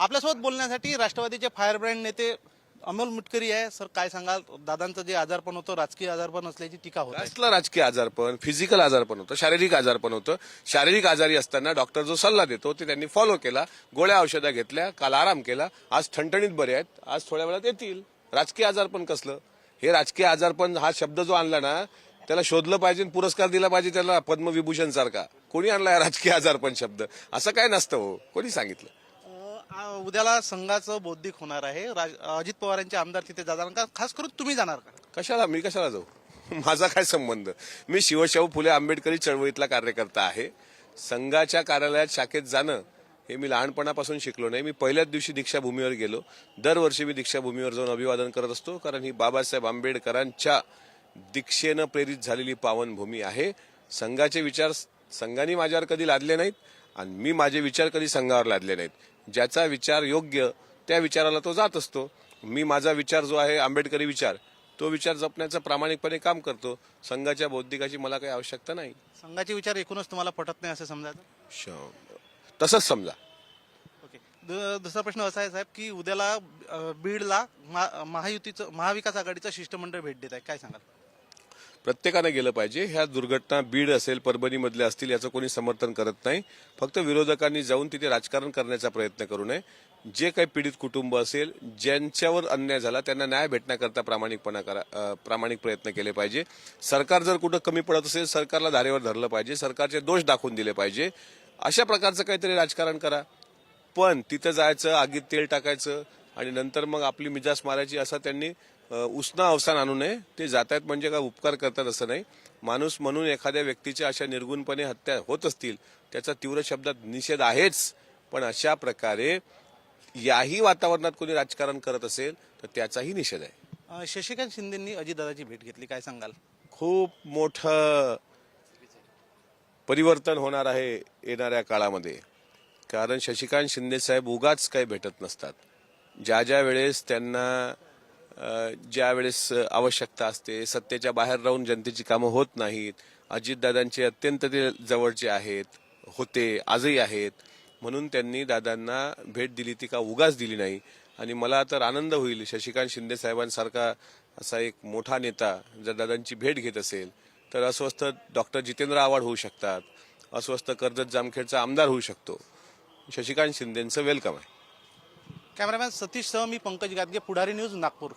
आपल्यासोबत बोलण्यासाठी राष्ट्रवादीचे फायर ब्रँड नेते अमोल मुटकरी आहे. सर काय सांगाल, दादांचं जे आजारपण होतं राजकीय आजारपण असल्याची टीका होत आहे. कसलं राजकीय आजारपण, फिजिकल आजारपण होतं, शारीरिक आजारपण होतं. शारीरिक आजारी असताना डॉक्टर जो सल्ला देतो ते त्यांनी फॉलो केला, गोळ्या औषधं घेतल्या, काल आराम केला, आज ठणठणीत बरे आहेत, आज थोड्या वेळात येतील. राजकीय आजारपण कसलं? हे राजकीय आजारपण हा शब्द जो आणला ना त्याला शोधलं पाहिजे, पुरस्कार दिला पाहिजे त्याला, पद्मविभूषण सारखा. कोणी आणला राजकीय आजारपण शब्द? असं काय नसतं हो, कोणी सांगितलं? उद्याला संघाचं बौद्धिक होणार आहे. अजित पवारांचे आमदार तिथे जाणार का? खास करून तुम्ही जाणार का? कशाला? मी कशाला जाऊ? माझा काय संबंध? मी शिवशाहू फुले आंबेडकरी चळवळीतला कार्यकर्ता आहे. संघाच्या कार्यालयात शाखेत जाणं हे मी लहानपणापासून शिकलो नाही. मी पहिल्याच दिवशी दीक्षाभूमीवर गेलो. दरवर्षी मी दीक्षाभूमीवर जाऊन अभिवादन करत असतो, कारण ही बाबासाहेब आंबेडकरांच्या दीक्षेनं प्रेरित झालेली पावनभूमी आहे. संघाचे विचार संघाने माझ्यावर कधी लादले नाहीत आणि मी माझे विचार कधी संघावर लादले नाहीत. ज्याचा विचार योग्य त्या विचाराला तो जात असतो. मी माझा विचार जो आहे आंबेडकरी विचार, तो विचार जपण्याचं प्रामाणिकपणे काम करतो. संघाच्या बौद्धिकाची मला काही आवश्यकता नाही. संघाचे विचार एकूणच तुम्हाला पटत नाही असं समजायचं? तसंच समजा. ओके. दुसरा प्रश्न असा आहे साहेब की उद्याला बीडला महायुतीचं महाविकास आघाडीचं शिष्टमंडळ भेट देत आहे, काय सांगाल? प्रत्येकाने गेलं पाहिजे. ह्या दुर्घटना बीड असेल, परभणीमधले असतील, याचं कोणी समर्थन करत नाही. फक्त विरोधकांनी जाऊन तिथे राजकारण करण्याचा प्रयत्न करू नये. जे काही पीडित कुटुंब असेल, ज्यांच्यावर अन्याय झाला, त्यांना न्याय भेटण्याकरता प्रामाणिक प्रयत्न केले पाहिजे. सरकार जर कुठं कमी पडत असेल, सरकारला धारेवर धरलं पाहिजे, सरकारचे दोष दाखवून दिले पाहिजे. अशा प्रकारचं काहीतरी राजकारण करा. पण तिथं जायचं, आगीत तेल टाकायचं आणि नंतर मग आपली मिजाज मारायची, असं त्यांनी उसना अवसान आणू नये. ते जातात म्हणजे काय उपकार करतात असं नाही. माणूस म्हणून एखाद्या व्यक्तीच्या अशा निर्गुणपणे हत्या होत असतील त्याचा तीव्र शब्दात निषेध आहेच. पण अशा प्रकारे याही वातावरणात कोणी राजकारण करत असेल तर त्याचाही निषेध आहे. शशिकांत शिंदेंनी अजितदादाची भेट घेतली, काय सांगाल? खूप मोठं परिवर्तन होणार आहे येणाऱ्या काळामध्ये. कारण शशिकांत शिंदे साहेब उगाच काही भेटत नसतात. ज्या वेळेस त्यांना ज्या वेळेस आवश्यकता असते, सत्तेच्या बाहेर राहून जनतेची कामं होत नाहीत, अजितदादांचे अत्यंत ते जवळचे आहेत, होते, आजही आहेत, म्हणून त्यांनी दादांना भेट दिली. ती का उगाच दिली नाही. आणि मला तर आनंद होईल, शशिकांत शिंदे साहेबांसारखा असा एक मोठा नेता जर दादांची भेट घेत असेल तर अस्वस्थ डॉक्टर जितेंद्र आव्हाड होऊ शकतात, अस्वस्थ कर्जत जामखेडचा आमदार होऊ शकतो. शशिकांत शिंदेंचं वेलकम आहे. कॅमेरामॅन सतीश सह मी पंकज गादगे, पुढारी न्यूज, नागपूर.